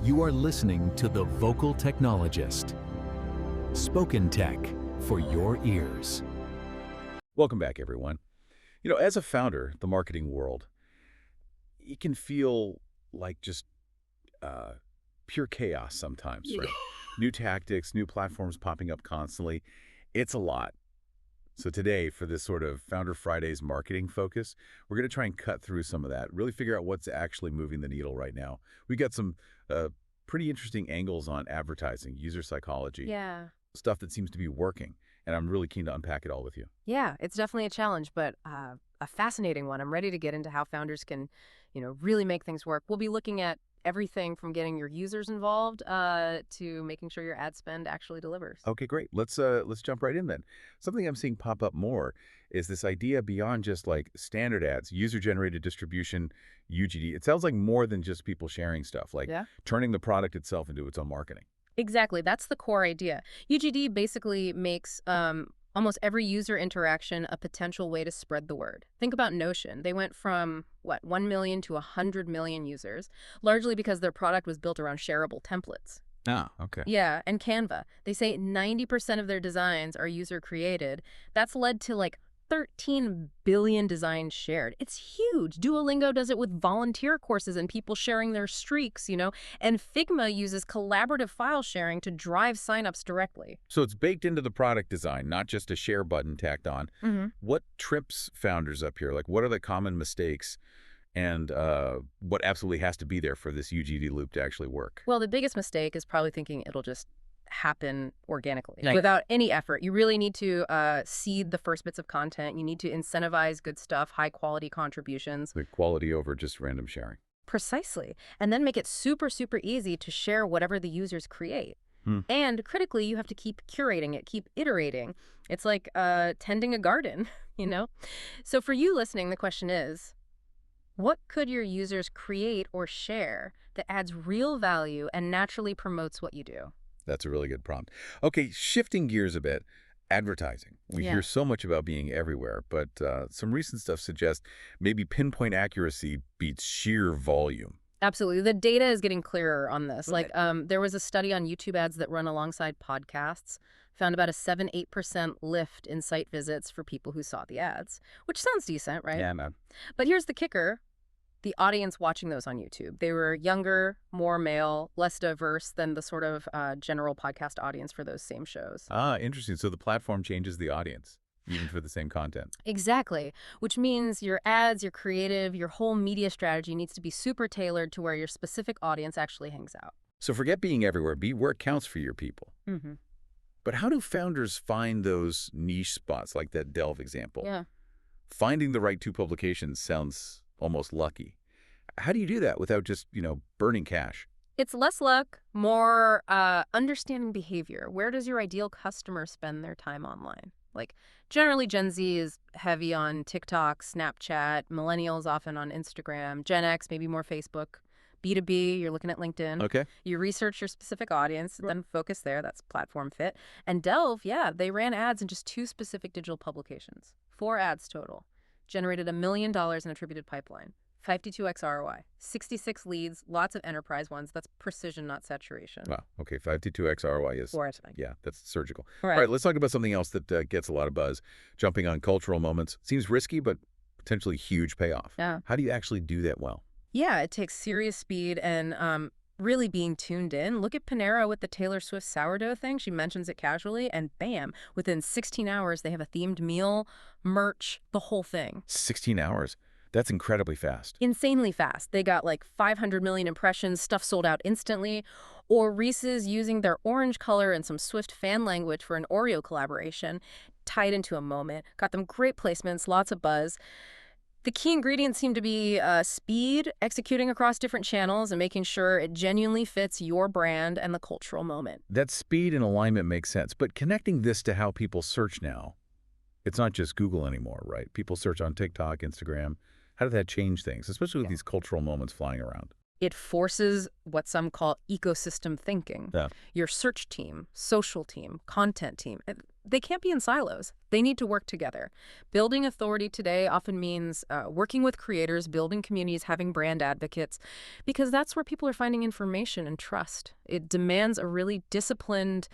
You are listening to The Vocal Technologist. Spoken tech for your ears. Welcome back, everyone. As a founder, the marketing world, it can feel like just pure chaos sometimes, right? New tactics, new platforms popping up constantly. It's a lot. So today, for this sort of Founder Fridays marketing focus, we're going to try and cut through some of that, really figure out what's actually moving the needle right now. We got some pretty interesting angles on advertising, user psychology, stuff that seems to be working. And I'm really keen to unpack it all with you. Yeah, it's definitely a challenge, but a fascinating one. I'm ready to get into how founders can, really make things work. We'll be looking at everything from getting your users involved to making sure your ad spend actually delivers. Okay, great. Let's jump right in then. Something I'm seeing pop up more is this idea beyond just like standard ads, user-generated distribution, UGD. It sounds like more than just people sharing stuff, like turning the product itself into its own marketing. Exactly. That's the core idea. UGD basically makes almost every user interaction a potential way to spread the word. Think about Notion. They went from, 1 million to 100 million users, largely because their product was built around shareable templates. Ah, okay. Yeah, and Canva. They say 90% of their designs are user-created. That's led to, 13 billion designs shared. It's huge. Duolingo does it with volunteer courses and people sharing their streaks, And Figma uses collaborative file sharing to drive signups directly. So it's baked into the product design, not just a share button tacked on. What trips founders up here? What are the common mistakes and what absolutely has to be there for this UGD loop to actually work? Well, the biggest mistake is probably thinking it'll just happen organically without any effort. You really need to seed the first bits of content. You need to incentivize good stuff, high quality contributions. The quality over just random sharing. Precisely. And then make it super, super easy to share whatever the users create. And critically, you have to keep curating it, keep iterating. It's like tending a garden, So for you listening, the question is, what could your users create or share that adds real value and naturally promotes what you do? That's a really good prompt. Okay, shifting gears a bit, advertising. We hear so much about being everywhere, but some recent stuff suggests maybe pinpoint accuracy beats sheer volume. Absolutely. The data is getting clearer on this. There was a study on YouTube ads that run alongside podcasts, found about a 7-8% lift in site visits for people who saw the ads, which sounds decent, right? Yeah, man. But here's the kicker. The audience watching those on YouTube, they were younger, more male, less diverse than the sort of general podcast audience for those same shows. Ah, interesting. So the platform changes the audience, even for the same content. Exactly, which means your ads, your creative, your whole media strategy needs to be super tailored to where your specific audience actually hangs out. So forget being everywhere. Be where it counts for your people. But how do founders find those niche spots, like that Delve example? Yeah. Finding the right two publications sounds almost lucky. How do you do that without just, burning cash? It's less luck, more understanding behavior. Where does your ideal customer spend their time online? Generally, Gen Z is heavy on TikTok, Snapchat, millennials often on Instagram, Gen X, maybe more Facebook. B2B, you're looking at LinkedIn. Okay. You research your specific audience, then focus there. That's platform fit. And Delve, they ran ads in just 2 specific digital publications. 4 ads total. Generated $1 million in attributed pipeline. 52x ROI. 66 leads, lots of enterprise ones. That's precision, not saturation. Wow. Okay. 52x ROI is... 4 out of 10. Yeah, that's surgical. Right. All right, let's talk about something else that gets a lot of buzz. Jumping on cultural moments. Seems risky, but potentially huge payoff. Yeah. How do you actually do that well? Yeah, it takes serious speed and really being tuned in. Look at Panera with the Taylor Swift sourdough thing. She mentions it casually, and bam, within 16 hours, they have a themed meal, merch, the whole thing. 16 hours. That's incredibly fast. Insanely fast. They got 500 million impressions, stuff sold out instantly. Or Reese's using their orange color and some Swift fan language for an Oreo collaboration, tied into a moment. Got them great placements, lots of buzz. The key ingredients seem to be speed, executing across different channels, and making sure it genuinely fits your brand and the cultural moment. That speed and alignment makes sense, but connecting this to how people search now, it's not just Google anymore, right? People search on TikTok, Instagram. How did that change things, especially with these cultural moments flying around? It forces what some call ecosystem thinking. Yeah. Your search team, social team, content team, they can't be in silos. They need to work together. Building authority today often means working with creators, building communities, having brand advocates, because that's where people are finding information and trust. It demands a really disciplined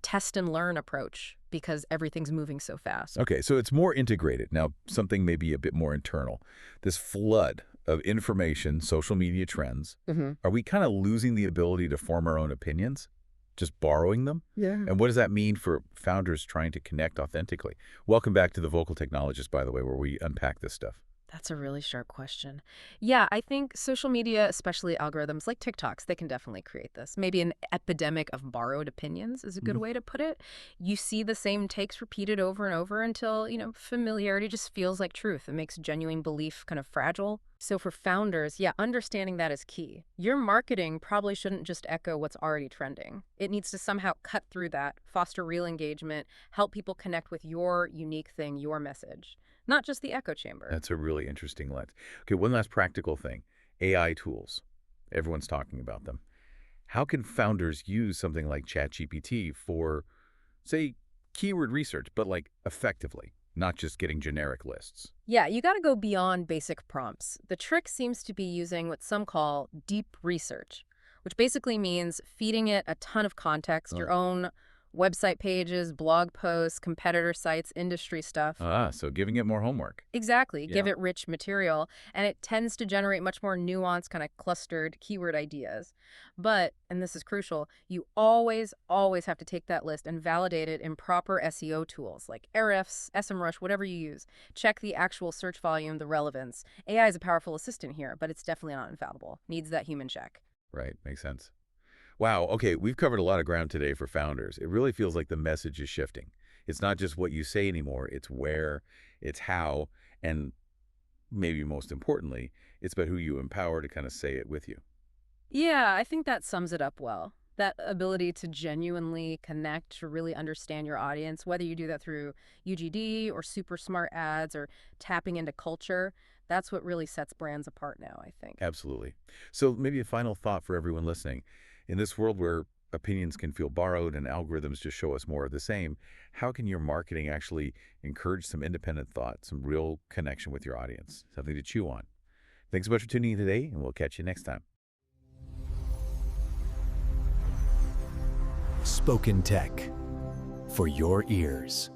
test and learn approach because everything's moving so fast. Okay, so it's more integrated. Now, something may be a bit more internal. This flood of information, social media trends, are we kind of losing the ability to form our own opinions? Just borrowing them? Yeah. And what does that mean for founders trying to connect authentically? Welcome back to The Vocal Technologist, by the way, where we unpack this stuff. That's a really sharp question. Yeah, I think social media, especially algorithms like TikToks, they can definitely create this. Maybe an epidemic of borrowed opinions is a good way to put it. You see the same takes repeated over and over until, familiarity just feels like truth. It makes genuine belief kind of fragile. So for founders, yeah, understanding that is key. Your marketing probably shouldn't just echo what's already trending. It needs to somehow cut through that, foster real engagement, help people connect with your unique thing, your message. Not just the echo chamber. That's a really interesting lens. Okay, one last practical thing. AI tools. Everyone's talking about them. How can founders use something like ChatGPT for, say, keyword research, but like effectively, not just getting generic lists? Yeah, you got to go beyond basic prompts. The trick seems to be using what some call deep research, which basically means feeding it a ton of context, your own website pages, blog posts, competitor sites, industry stuff. So giving it more homework. Exactly. Yeah. Give it rich material, and it tends to generate much more nuanced, kind of clustered keyword ideas. But, and this is crucial, you always have to take that list and validate it in proper SEO tools like Ahrefs, SEMrush, whatever you use. Check the actual search volume, the relevance. AI is a powerful assistant here, but it's definitely not infallible. Needs that human check. Right, makes sense. Wow, okay, we've covered a lot of ground today for founders. It really feels like the message is shifting. It's not just what you say anymore, it's where, it's how, and maybe most importantly, it's about who you empower to kind of say it with you. Yeah, I think that sums it up well. That ability to genuinely connect, to really understand your audience, whether you do that through UGD or super smart ads or tapping into culture, that's what really sets brands apart now, I think. Absolutely. So maybe a final thought for everyone listening. In this world where opinions can feel borrowed and algorithms just show us more of the same, how can your marketing actually encourage some independent thought, some real connection with your audience, something to chew on? Thanks so much for tuning in today, and we'll catch you next time. Spoken Tech for your ears.